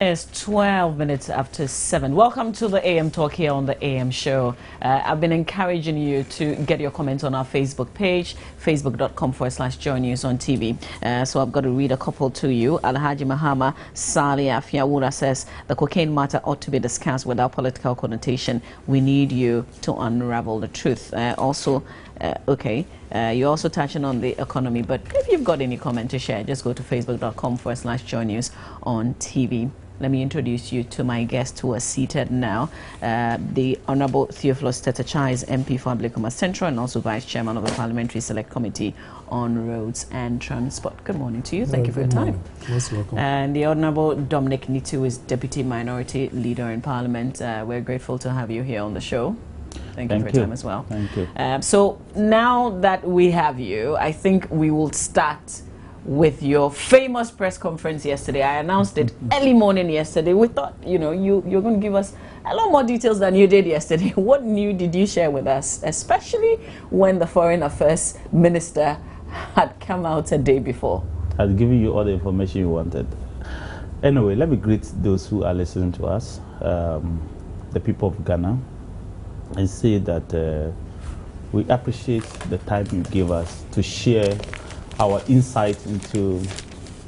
It's 12 minutes after 7. Welcome to the AM Talk here on the AM Show. I've been encouraging you to get your comments on our Facebook page, facebook.com/Joy News on TV. So I've got to read a couple to you. Alhaji Mahama Sali Afiawura says the cocaine matter ought to be discussed without political connotation. We need you to unravel the truth. You're also touching on the economy, but if you've got any comment to share, just go to facebook.com/Joy News on TV. Let me introduce you to my guests who are seated now. The Honorable Theophilus Tetachai, MP for Ablekuma Central and also Vice Chairman of the Parliamentary Select Committee on Roads and Transport. Good morning to you. Thank you for your time. Most welcome. And the Honorable Dominic Nitu is Deputy Minority Leader in Parliament. We're grateful to have you here on the show. Thank you for your time as well. Thank you. So now that we have you, I think we will start with your famous press conference yesterday. I announced it early morning yesterday. We thought, you're going to give us a lot more details than you did yesterday. What new did you share with us, especially when the Foreign Affairs Minister had come out a day before? I've given you all the information you wanted. Anyway, let me greet those who are listening to us, the people of Ghana, and say that we appreciate the time you gave us to share our insight into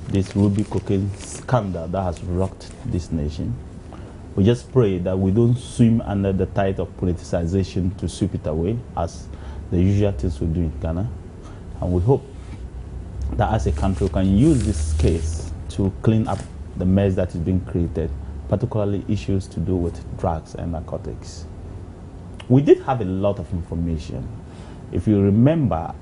this Ruby cocaine scandal that has rocked this nation. We just pray that we don't swim under the tide of politicization to sweep it away, as the usual things we do in Ghana. And we hope that as a country we can use this case to clean up the mess that is being created, particularly issues to do with drugs and narcotics. We did have a lot of information. If you remember,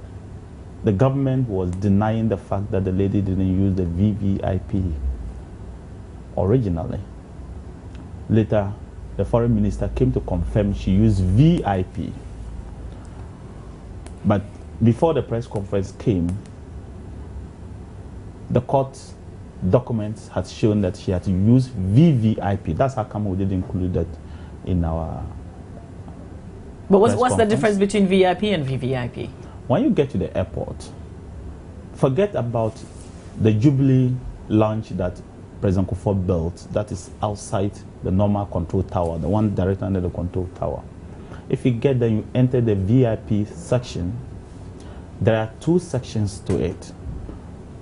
the government was denying the fact that the lady didn't use the VVIP originally. Later, the foreign minister came to confirm she used VIP. But before the press conference came, the court documents had shown that she had to use VVIP. That's how come we didn't include that in our But what's the difference between VIP and VVIP? When you get to the airport, forget about the Jubilee lounge that President Kufuor built that is outside the normal control tower, the one directly under the control tower. If you get there, you enter the VIP section. There are two sections to it.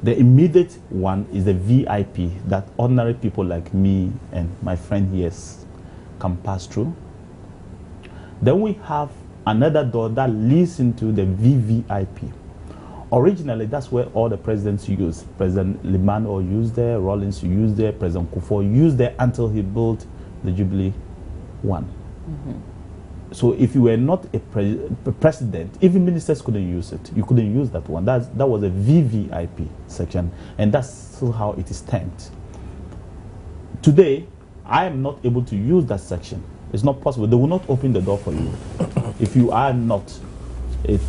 The immediate one is the VIP that ordinary people like me and my friend here can pass through. Then we have another door that leads into the VVIP. Originally, that's where all the presidents used. President Limano used there, Rawlings used there, President Kufuor used there until he built the Jubilee one. So if you were not a president, even ministers couldn't use it. You couldn't use that one. That was a VVIP section, and that's still how it is termed. Today, I am not able to use that section. It's not possible. They will not open the door for you if you are not a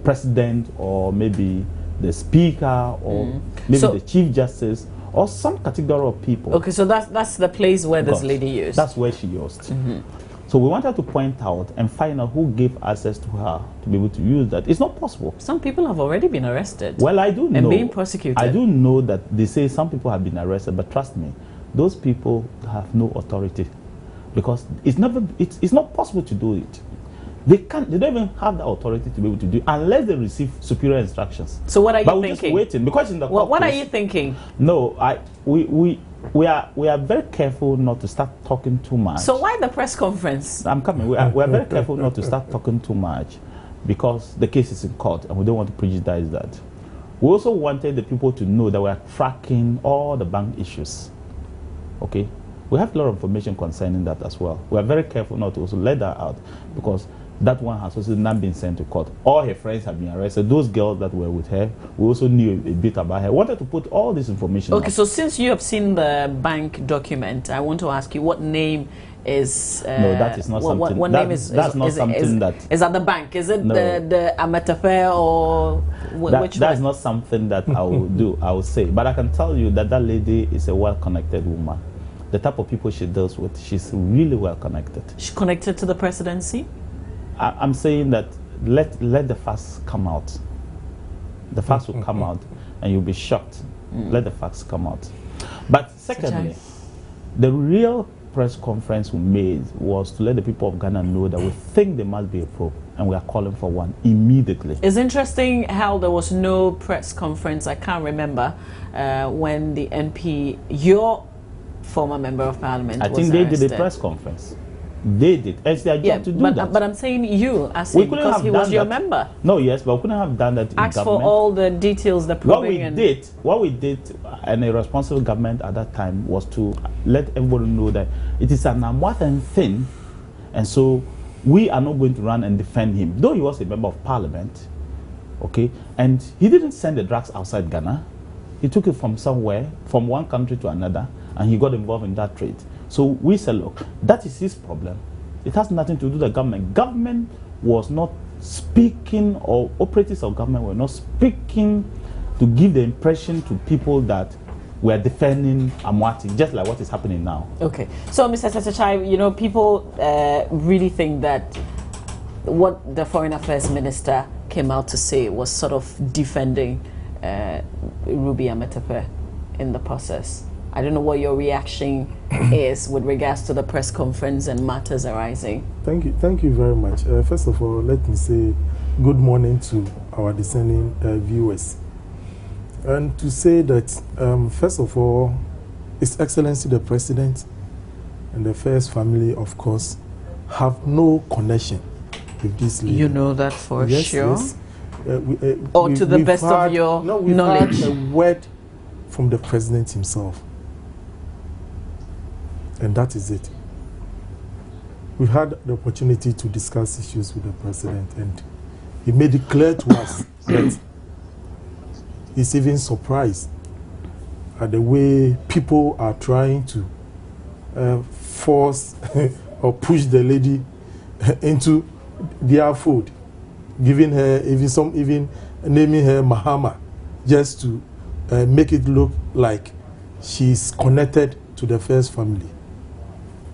president, or maybe the speaker, or maybe the chief justice, or some category of people. Okay, so that's the place where this lady used. That's where she used. So we wanted to point out and find out who gave access to her to be able to use that. It's not possible. Some people have already been arrested. Well, I do know. And being prosecuted. I do know that they say some people have been arrested, but trust me, those people have no authority. Because it's not possible to do it. They don't even have the authority to be able to do it unless they receive superior instructions. So what are you thinking? We're just waiting, because in the what are you thinking? No, we are very careful not to start talking too much. So why the press conference? I'm coming. We are very careful not to start talking too much, because the case is in court and we don't want to prejudice that. We also wanted the people to know that we are tracking all the bank issues. Okay? We have a lot of information concerning that as well. We are very careful not to also let that out, because that one has also not been sent to court. All her friends have been arrested. Those girls that were with her, we also knew a bit about her. We wanted to put all this information out. So since you have seen the bank document, I want to ask you, what name is... no, that is not something... What name is... That's not something that... Is that the bank? Is it the Ametefe, or which one? That's not something that I will do, I will say. But I can tell you that that lady is a well-connected woman. The type of people she deals with, she's really well connected. She's connected to the presidency? I'm saying that let the facts come out. The facts will come out and you'll be shocked. Let the facts come out. But secondly, the real press conference we made was to let the people of Ghana know that we think there must be a probe, and we are calling for one immediately. It's interesting how there was no press conference. I can't remember when the MP, your former member of parliament, I think they did a press conference. They did. It's their job to do that. But I'm saying you, as because he was your member. No, yes, but we couldn't have done that in Ask government. for all the details, the probing. What we did, and a responsible government at that time, was to let everybody know that it is an important thing, and so we are not going to run and defend him, though he was a member of parliament, okay? And he didn't send the drugs outside Ghana. He took it from somewhere, from one country to another, and he got involved in that trade. So we said, look, that is his problem. It has nothing to do with the government. Government was not speaking, or operatives of government were not speaking to give the impression to people that we are defending Amwati, just like what is happening now. Okay. So, Mr. Sesechai, you know, people really think that what the Foreign Affairs Minister came out to say was sort of defending Ruby Ametefe in the process. I don't know what your reaction is with regards to the press conference and matters arising. Thank you very much. First of all, let me say good morning to our discerning viewers. And to say that, first of all, His Excellency the President and the First Family, of course, have no connection with this lady. You know that for sure? Yes. Or to the best of your knowledge? We've had a word from the President himself. And that is it. We've had the opportunity to discuss issues with the President, and he made it clear to us that he's even surprised at the way people are trying to force or push the lady into their food, giving her even naming her Mahama, just to make it look like she's connected to the First Family.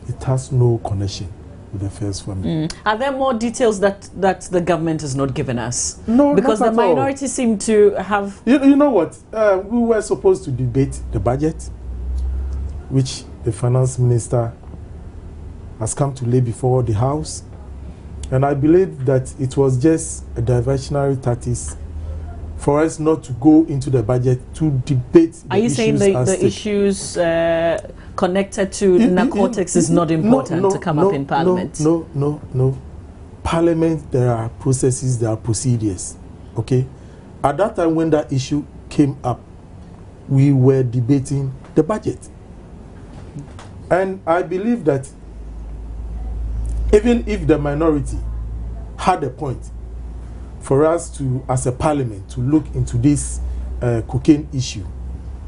It has no connection with the First Family. Are there more details that the government has not given us? No, because not the at all. minority seem to have. You know what? We were supposed to debate the budget, which the finance minister has come to lay before the House, and I believe that it was just a diversionary tactics for us not to go into the budget to debate the issues. Are you saying the issues connected to narcotics is not important to come up in Parliament? No. Parliament, there are processes, there are procedures. Okay? At that time when that issue came up, we were debating the budget. And I believe that even if the minority had a point for us to, as a parliament, to look into this cocaine issue,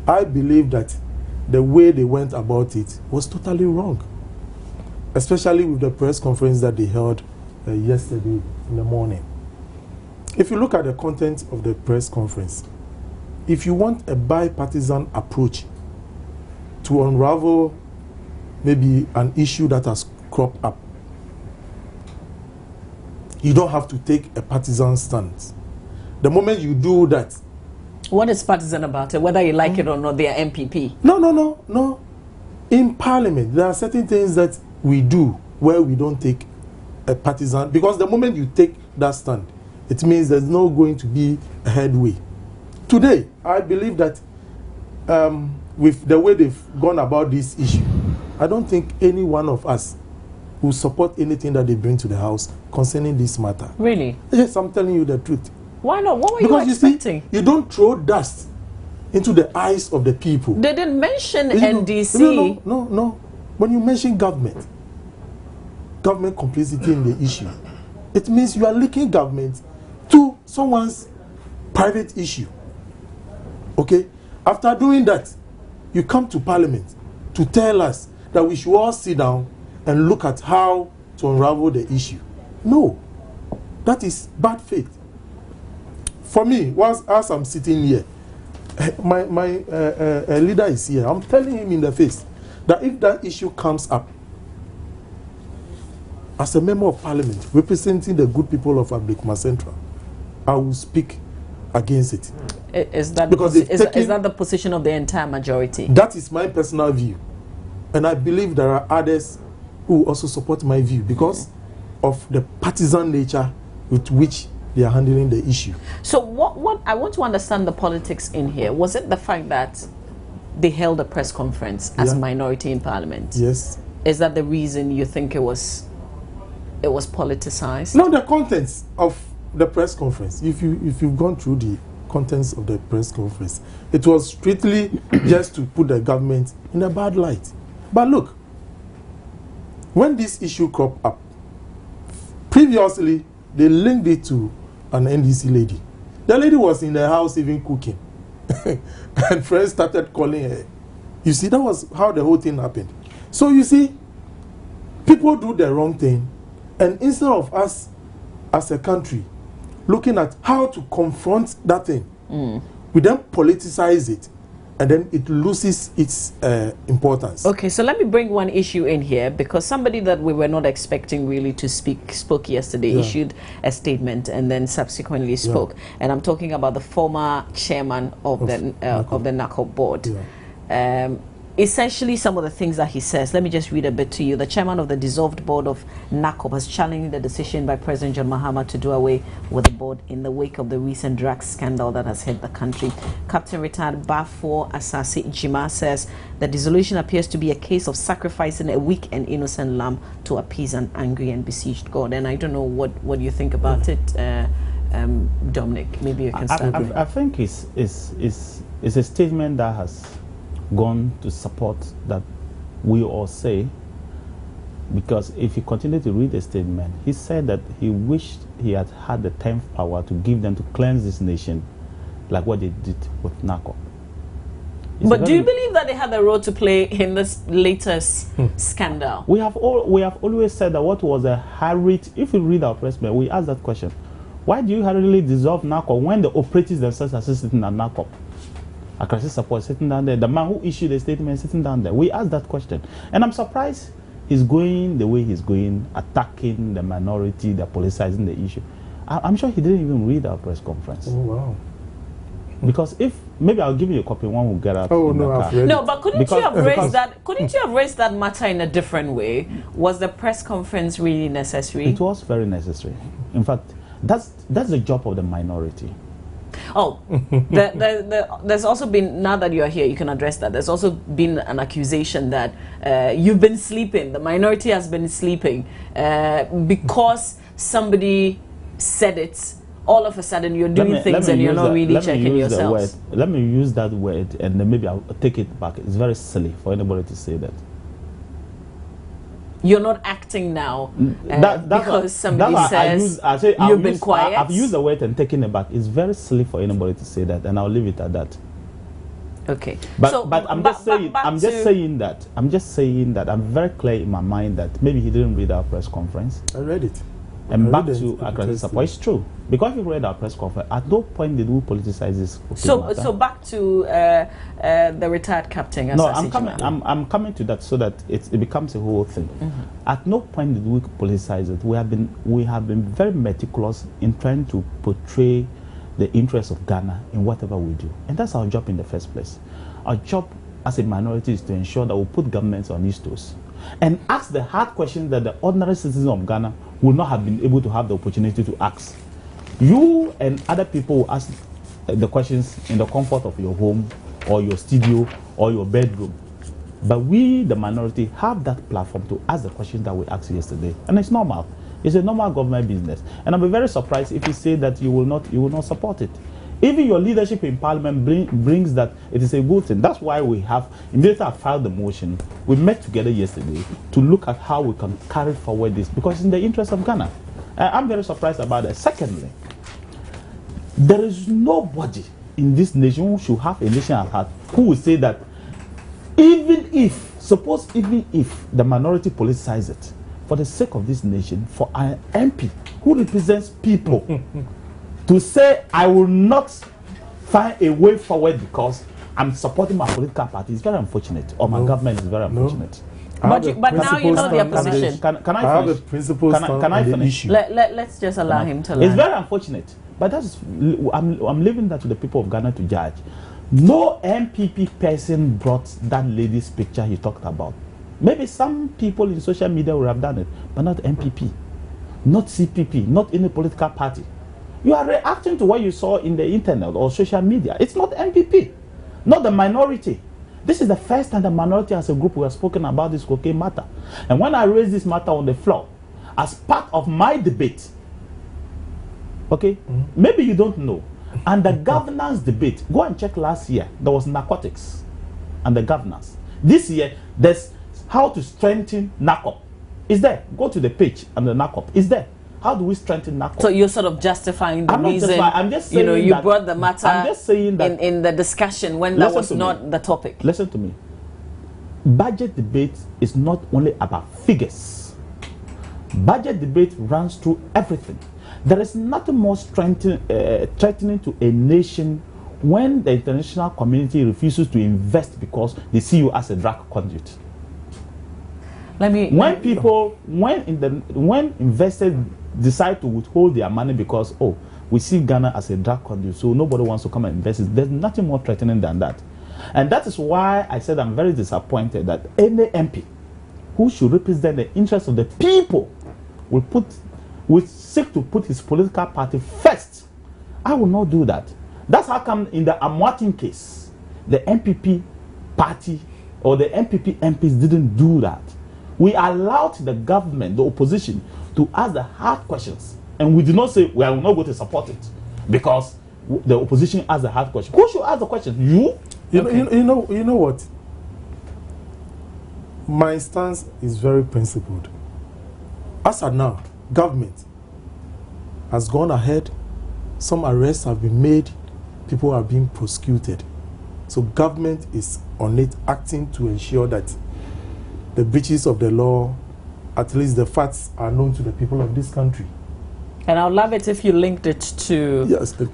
I believe that the way they went about it was totally wrong, especially with the press conference that they held yesterday in the morning. If you look at the content of the press conference, if you want a bipartisan approach to unravel maybe an issue that has cropped up, you don't have to take a partisan stance. The moment you do that... What is partisan about it? Whether you like it or not, they are MPP. No. In Parliament, there are certain things that we do where we don't take a partisan, because the moment you take that stand, it means there's no going to be a headway. Today, I believe that with the way they've gone about this issue, I don't think any one of us will support anything that they bring to the House concerning this matter. Really? Yes, I'm telling you the truth. Why not? What were because you expecting? You see, you don't throw dust into the eyes of the people. They didn't mention NDC. No. When you mention government complicity in the issue, it means you are linking government to someone's private issue. Okay? After doing that, you come to Parliament to tell us that we should all sit down and look at how to unravel the issue. No. That is bad faith. For me, as I'm sitting here, my leader is here. I'm telling him in the face that if that issue comes up, as a member of Parliament representing the good people of Ablekuma Central, I will speak against it. Is that Because is that the position of the entire majority? That is my personal view. And I believe there are others who also support my view because of the partisan nature with which they are handling the issue. So what I want to understand the politics in here. Was it the fact that they held a press conference as a minority in parliament? Yes. Is that the reason you think it was politicized? No, the contents of the press conference. If you've gone through the contents of the press conference, it was strictly just to put the government in a bad light. But look, when this issue cropped up, previously they linked it to an NDC lady. The lady was in the house even cooking. And friends started calling her. You see, that was how the whole thing happened. So you see, people do the wrong thing, and instead of us as a country looking at how to confront that thing, we then politicize it, and then it loses its importance. Okay, so let me bring one issue in here, because somebody that we were not expecting really to spoke yesterday, issued a statement and then subsequently spoke. And I'm talking about the former chairman of the NACOB board. Essentially, some of the things that he says, let me just read a bit to you. The chairman of the dissolved board of NACOB has challenged the decision by President John Mahama to do away with the board in the wake of the recent drugs scandal that has hit the country. Captain retired Bafo Asasi Jima says the dissolution appears to be a case of sacrificing a weak and innocent lamb to appease an angry and besieged God. And I don't know what you think about it, Dominic. Maybe you can start. I think it's a statement that has gone to support that we all say, because if you continue to read the statement, he said that he wished he had the 10th power to give them to cleanse this nation like what they did with NACOB. But do you believe that they had a role to play in this latest scandal? We have always said that what was a hurried, if you read our press mail, we asked that question. Why do you hurriedly dissolve NACOB when the operatives themselves are sitting at NACOB? A crisis support sitting down there, the man who issued the statement sitting down there. We asked that question, and I'm surprised he's going the way he's going, attacking the minority, they're politicizing the issue. I'm sure he didn't even read our press conference. Oh wow! Because if maybe I'll give you a copy, one will get out. Oh no, I've read no, it. but couldn't you have raised that? Couldn't you have raised that matter in a different way? Was the press conference really necessary? It was very necessary. In fact, that's the job of the minority. Oh, there's also been, now that you're here, you can address that. There's also been an accusation that you've been sleeping, the minority has been sleeping because somebody said it. All of a sudden you're doing things and you're not really checking yourselves. Let me use that word and then maybe I'll take it back. It's very silly for anybody to say that. You're not acting now because somebody says you've been quiet. I've used the word and taken it back. It's very silly for anybody to say that, and I'll leave it at that. Okay. But I'm just saying that I'm very clear in my mind that maybe he didn't read our press conference. I read it. And back to aggressive support. It's true. Because you read our press conference, at no point did we politicize this. So back to the retired captain. No, I'm coming to that so that it becomes a whole thing. At no point did we politicize it. We have been very meticulous in trying to portray the interests of Ghana in whatever we do. And that's our job in the first place. Our job as a minority is to ensure that we put governments on these toes and ask the hard questions that the ordinary citizens of Ghana will not have been able to have the opportunity to ask. You and other people will ask the questions in the comfort of your home or your studio or your bedroom. But we, the minority, have that platform to ask the questions that we asked yesterday. And it's normal. It's a normal government business. And I'll be very surprised if you say that you will not support it. Even your leadership in Parliament brings that it is a good thing. That's why we have, immediately I filed the motion, we met together yesterday to look at how we can carry forward this, because it's in the interest of Ghana. I'm very surprised about that. Secondly, there is nobody in this nation who should have a nation at heart who will say that even if the minority politicize it, for the sake of this nation, for an MP who represents people, to say I will not find a way forward because I'm supporting my political party is very unfortunate, or my government is very unfortunate. But now you know their position. Can I finish? I have a principle stand can I on the finish? issue. Let's just allow him to learn. It's very unfortunate But I'm leaving that to the people of Ghana to judge. No MPP person brought that lady's picture he talked about. Maybe some people in social media would have done it, but not MPP, not CPP, not any political party. You are reacting to what you saw in the internet or social media. It's not MPP, not the minority. This is the first time the minority as a group we have spoken about this cocaine matter. And when I raised this matter on the floor, as part of my debate, okay, maybe you don't know, and the governance debate, go and check last year, there was narcotics and the governance. This year, there's how to strengthen NACOB. Is there? Go to the page and the NACOB. Is there? How do we strengthen NACOB? So you're sort of justifying the reason, I'm just saying you brought the matter I'm just saying that in the discussion when that was not the topic. Listen to me. Budget debate is not only about figures. Budget debate runs through everything. There is nothing more threatening to a nation when the international community refuses to invest because they see you as a drug conduit. When investors decide to withhold their money because, oh, we see Ghana as a drug conduit, so nobody wants to come and invest. There's nothing more threatening than that. And that is why I said I'm very disappointed that any MP who should represent the interests of the people will seek to put his political party first. I will not do that. That's how come in the Amwatin case, the MPP party or the MPP MPs didn't do that. We allowed the government, the opposition, to ask the hard questions. And we did not say, we are not going to support it because the opposition asked the hard question. Who should ask the question? You? You know what? My stance is very principled. As of now, government has gone ahead. Some arrests have been made. People are being prosecuted. So government is on it, acting to ensure that the breaches of the law, at least the facts, are known to the people of this country. And I would love it if you linked it to the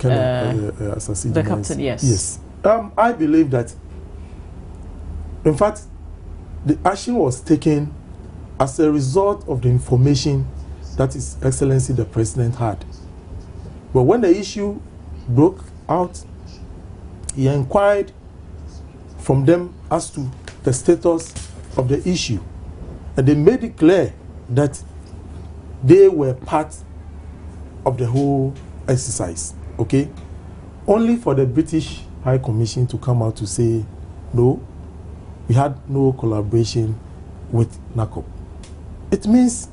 captain. Yes. Yes. I believe that, in fact, the action was taken as a result of the information that His Excellency the President had. But when the issue broke out, he inquired from them as to the status of the issue, and they made it clear that they were part of the whole exercise. Okay, only for the British High Commission to come out to say no, we had no collaboration with NACOB. It means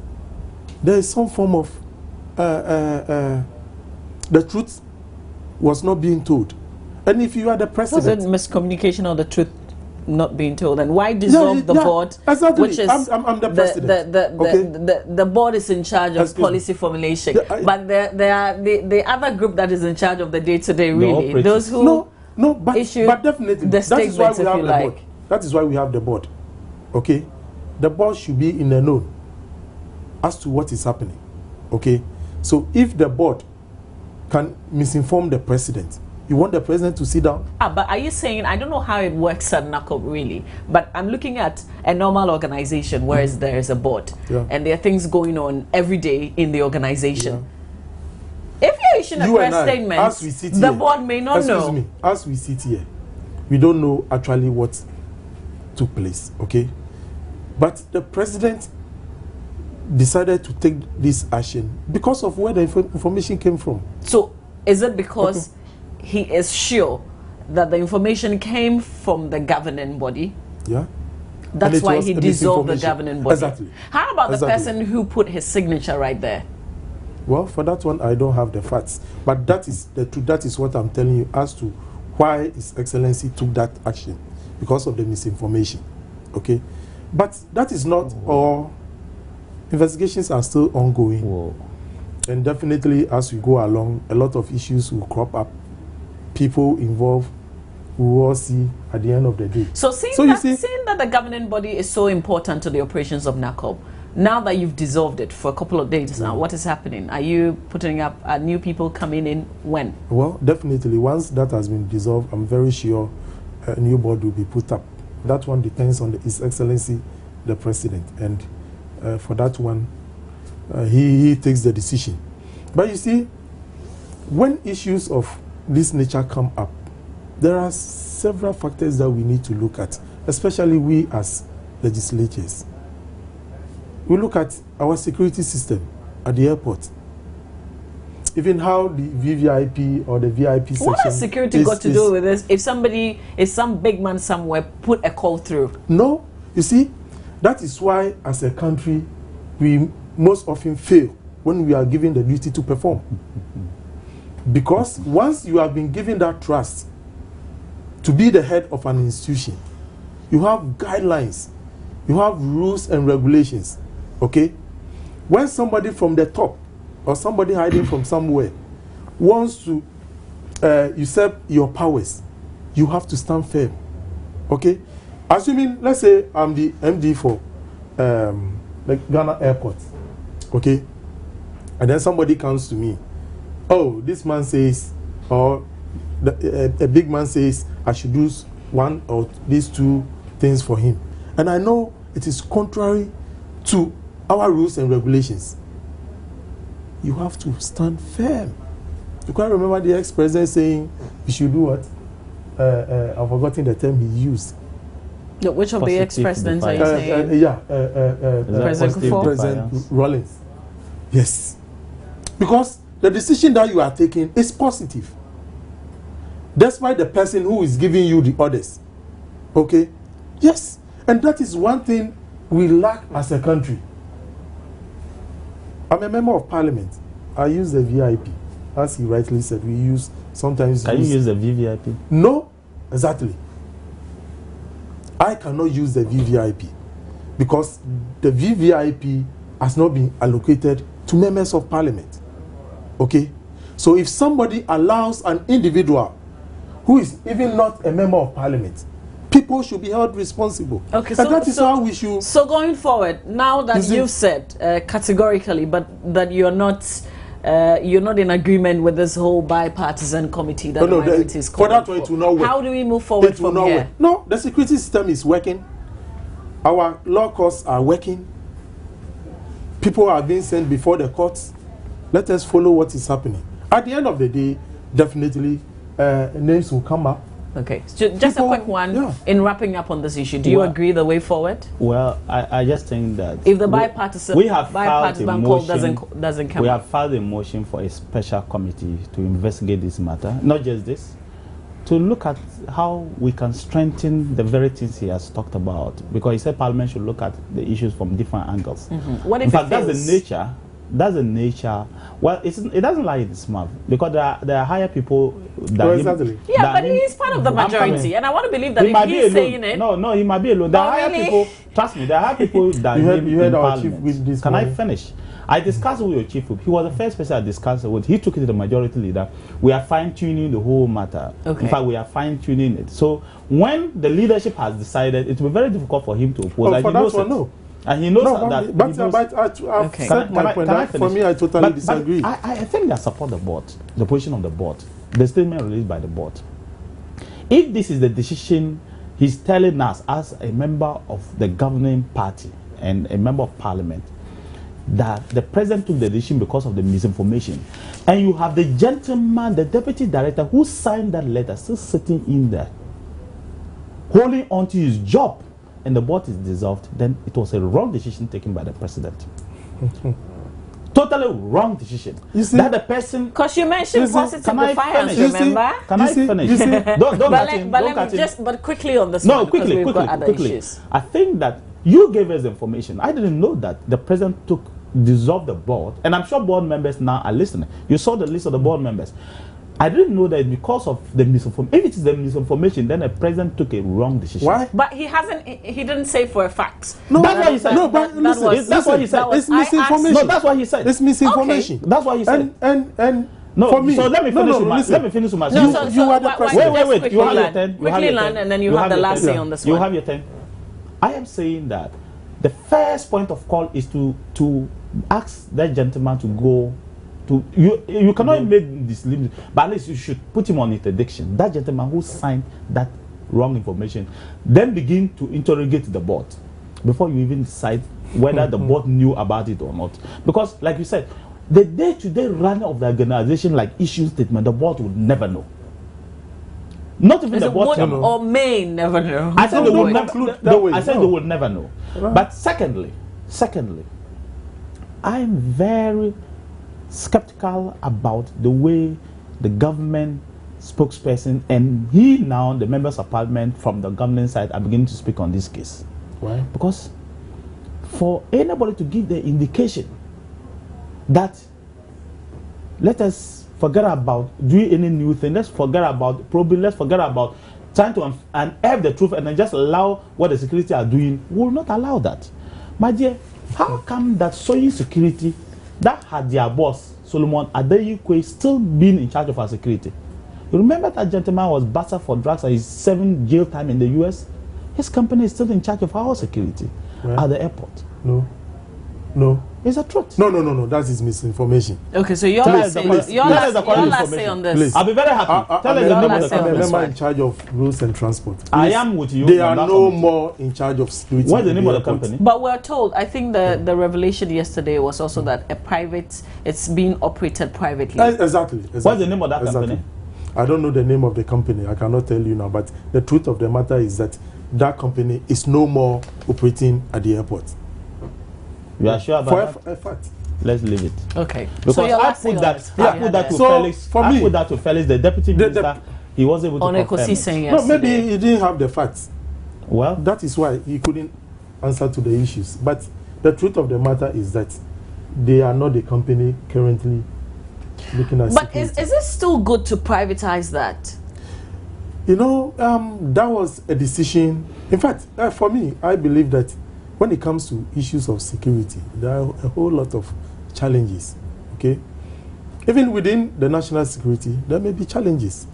there is some form of the truth was not being told. And if you are the president, was it miscommunication or the truth not being told? And why dissolve the board? Exactly. Which is I'm the president. The board is in charge of policy formulation, but the other group that is in charge of the day-to-day, really, those who but definitely the that is why we have the like. board. That is why we have the board. Okay, the board should be in the know as to what is happening. Okay, so if the board can misinform the president, you want the president to sit down? But are you saying, I don't know how it works at NACOB really, but I'm looking at a normal organization where there is a board and there are things going on every day in the organization. If you're issuing a press statement, the board may not know. Excuse me, as we sit here, we don't know actually what took place, okay? But the president decided to take this action because of where the information came from. So, is it because he is sure that the information came from the governing body? Yeah. That's why he dissolved the governing body. Exactly. How about the person who put his signature right there? Well, for that one, I don't have the facts. But that is the truth. That is what I'm telling you as to why His Excellency took that action. Because of the misinformation. Okay? But that is not all. Investigations are still ongoing. Whoa. And definitely, as we go along, a lot of issues will crop up. People involved, we will all see at the end of the day. So seeing that the governing body is so important to the operations of NACOB, now that you've dissolved it for a couple of days now, what is happening? Are you putting up new people coming in when? Well, definitely. Once that has been dissolved, I'm very sure a new board will be put up. That one depends on His Excellency, the President. And for that one, he takes the decision. But you see, when issues of this nature come up, there are several factors that we need to look at, especially we as legislators. We look at our security system at the airport, even how the VVIP or the VIP section. What has security got to do with this? If somebody, if some big man somewhere put a call through? No, you see, that is why as a country we most often fail when we are given the duty to perform. Because once you have been given that trust to be the head of an institution, you have guidelines, you have rules and regulations, okay? When somebody from the top or somebody hiding from somewhere wants to usurp your powers, you have to stand firm, okay? Assuming, let's say I'm the MD for the Ghana airport, okay? And then somebody comes to me, oh, this man says, or a big man says, I should do one or these two things for him. And I know it is contrary to our rules and regulations. You have to stand firm. You can't remember the ex-president saying, you should do what? I've forgotten the term he used. Which of the ex-presidents are you saying? President Rollins. Yes. Because the decision that you are taking is positive. Despite the person who is giving you the orders. Okay? Yes. And that is one thing we lack as a country. I'm a member of parliament. I use the VIP. As he rightly said, we use sometimes. Can you use the VVIP? No, exactly. I cannot use the VVIP because the VVIP has not been allocated to members of parliament. Okay? So if somebody allows an individual who is even not a member of parliament, people should be held responsible. Okay, and that is how we should. So going forward, now that you've said categorically, but that you're not in agreement with this whole bipartisan committee that the minority is calling for. How do we move forward from here? No, the security system is working. Our law courts are working. People are being sent before the courts. Let us follow what is happening. At the end of the day, definitely names will come up. Okay, so just a quick one in wrapping up on this issue. Do you agree the way forward? Well, I just think that if the bipartisan call doesn't come, we have filed a motion for a special committee to investigate this matter. Not just this, to look at how we can strengthen the very things he has talked about. Because he said Parliament should look at the issues from different angles. What if in fact, that's the nature. That's the nature. Well, it doesn't lie in smart because there are higher people that yeah, but he is part of the majority, and I want to believe that if he's saying it. No, he might be alone. There are higher people. Trust me, there are higher people that you heard our chief with this. Can I finish? I discussed with your chief whip. He was the first person I discussed with. He took it to the majority leader. We are fine-tuning the whole matter. Okay. In fact, we are fine-tuning it. So when the leadership has decided, it will be very difficult for him to oppose. Oh, for that one, no. And he knows that. I've said my point. For me, I totally disagree. I think that support the board, the position of the board, the statement released by the board. If this is the decision he's telling us as a member of the governing party and a member of parliament, that the president took the decision because of the misinformation, and you have the gentleman, the deputy director who signed that letter, still sitting in there, holding on to his job, and the board is dissolved, then it was a wrong decision taken by the president. Totally wrong decision. You see, that the person. Because you mentioned positive defiance, remember? Can I finish? Don't but quickly on this one. No, quickly. I think that you gave us information. I didn't know that the president dissolved the board, and I'm sure board members now are listening. You saw the list of the board members. I didn't know that because of the misinformation. If it is the misinformation, then the president took a wrong decision. Why? But he hasn't. He didn't say for a fact. No, that's what he said. No, but that's what he said. It's misinformation. No, that's what he said. It's misinformation. Okay. That's what he said. And no, for me, so let me finish. Let me finish with my. You are the president. Wait. You have your turn. Quickly land, and then you have the last say on this one. You have your turn. I am saying that the first point of call is to ask that gentleman to go. You cannot make this limit, but at least you should put him on interdiction. That gentleman who signed that wrong information, then begin to interrogate the board before you even decide whether the board knew about it or not. Because, like you said, the day-to-day running of the organization, like issue statement, the board would never know. Not even the board or may never know. I said they would never. I said they would never know. Right. But secondly, I am very skeptical about the way the government spokesperson and he now the members of parliament from the government side are beginning to speak on this case. Why? Because for anybody to give the indication that let us forget about doing any new thing, let's forget about probing, let's forget about trying to unearth the truth and then just allow what the security are doing, we will not allow that. My dear, how come that Soyi Security that had their boss Solomon Adeyikwe still being in charge of our security? You remember that gentleman was busted for drugs and he's serving jail time in the US? His company is still in charge of our security at the airport. No. It's a truth. No. That is misinformation. Okay, so you're last say on this. Please. I'll be very happy. Tell us the name of the company. I'm a member in charge of roads and transport. Please. I am with you. They are no more in charge of security. What's the name of the company? But we're told, I think the revelation yesterday was also that it's being operated privately. Exactly. What's the name of that company? I don't know the name of the company. I cannot tell you now. But the truth of the matter is that that company is no more operating at the airport. You are sure about that? For a fact. Let's leave it. Okay. Because so I put that to Felix. I put that to Felix, the deputy minister. He was able to confirm it. No, maybe he didn't have the facts. Well, that is why he couldn't answer to the issues. But the truth of the matter is that they are not the company currently looking at. But is it still good to privatize that? You know, that was a decision. In fact, for me, I believe that when it comes to issues of security, there are a whole lot of challenges, okay? Even within the national security, there may be challenges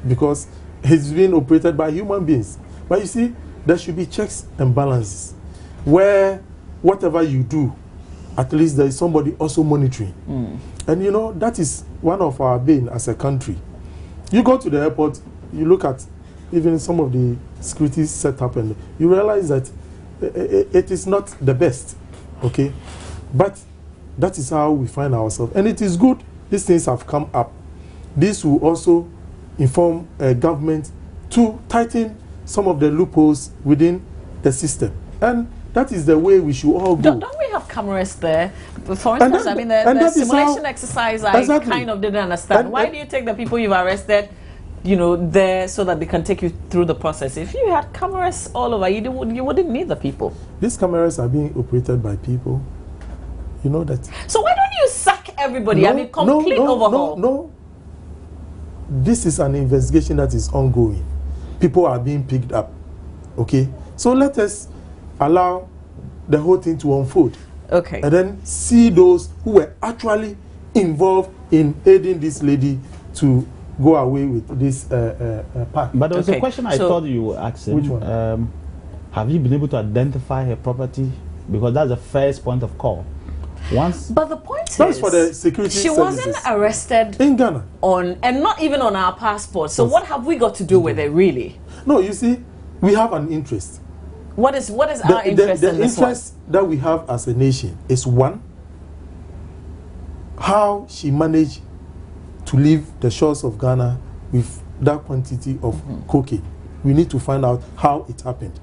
because it's being operated by human beings. But you see, there should be checks and balances where whatever you do, at least there is somebody also monitoring. And you know, that is one of our bane as a country. You go to the airport, you look at even some of the security setup and you realize that it is not the best, okay? But that is how we find ourselves. And it is good these things have come up. This will also inform government to tighten some of the loopholes within the system. And that is the way we should all go. Don't we have cameras there? For instance, I mean, the simulation exercise, I kind of didn't understand. Why do you take the people you've arrested, you know, there so that they can take you through the process? If you had cameras all over, you wouldn't need the people. These cameras are being operated by people. You know that. So why don't you sack everybody? I mean, complete overhaul. No. This is an investigation that is ongoing. People are being picked up. Okay? So let us allow the whole thing to unfold. Okay. And then see those who were actually involved in aiding this lady to go away with this pack. But there was a question I thought you were asking. Which one? Have you been able to identify her property? Because that's the first point of call. But the point is, for the security she wasn't arrested in Ghana and not even on our passport. So what have we got to do with it, really? No, you see, we have an interest. What is our interest in this one? The interest that we have as a nation is, one, how she managed to leave the shores of Ghana with that quantity of cocaine. We need to find out how it happened.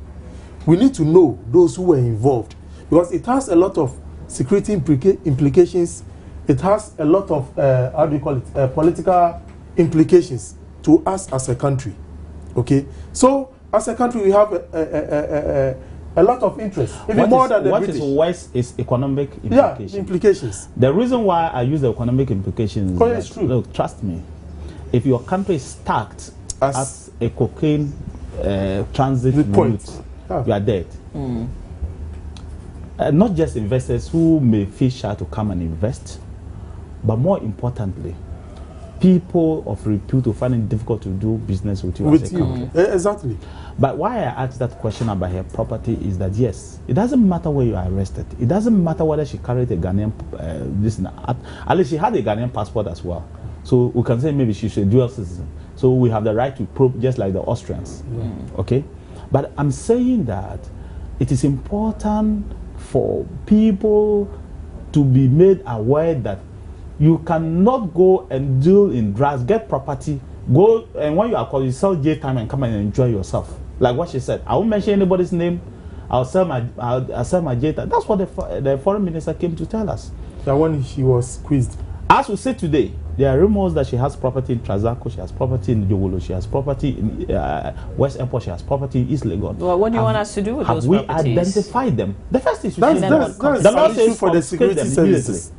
We need to know those who were involved, because it has a lot of security implications. It has a lot of how do you call it, political implications to us as a country. Okay, so as a country we have a lot of interest, even more than the British. What is worse is economic implications. Yeah, implications. The reason why I use the economic implications is true. Look, trust me, if your country is stacked as a cocaine transit route, you are dead. Not just investors who may feel shy to come and invest, but more importantly, people of repute will find it difficult to do business with you as a country. Exactly. But why I asked that question about her property is that, yes, it doesn't matter where you are arrested. It doesn't matter whether she carried a Ghanaian, at least she had a Ghanaian passport as well. So we can say maybe she's a dual citizen. So we have the right to probe just like the Austrians. Okay? But I'm saying that it is important for people to be made aware that You cannot go and deal in drugs, get property, go, and when you are called, you sell J time and come and enjoy yourself. Like what she said, I won't mention anybody's name. I'll sell my J time. That's what the foreign minister came to tell us. That when he was squeezed. As we say today, there are rumors that she has property in Trazaco, she has property in Jowolo, she has property in West Airport, she has property in East Legon. Well, what do you want us to do with those properties? Have we identified them? The first is that's the issue for the security services.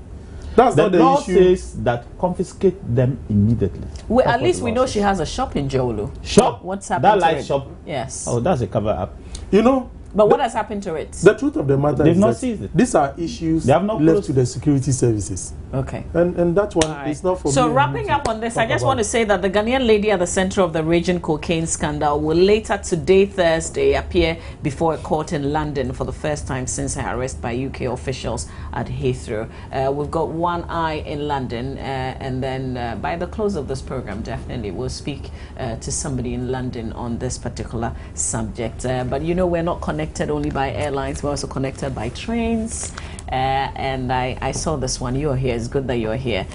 That's not the law issue. Says that confiscate them immediately. Well, at least we know she has a shop in Jowolo. Shop? What's happened that to light it? shop? Yes. Oh, that's a cover up. You know. But what has happened to it? The truth of the matter is that these are issues left to the security services. Okay. And that one is not for me. So wrapping up on this, I just want to say that the Ghanaian lady at the center of the raging cocaine scandal will later today, Thursday, appear before a court in London for the first time since her arrest by UK officials at Heathrow. We've got one eye in London, and then by the close of this program, definitely we'll speak to somebody in London on this particular subject. But you know, we're not connected only by airlines, we're also connected by trains. And I saw this one. You're here. It's good that you're here.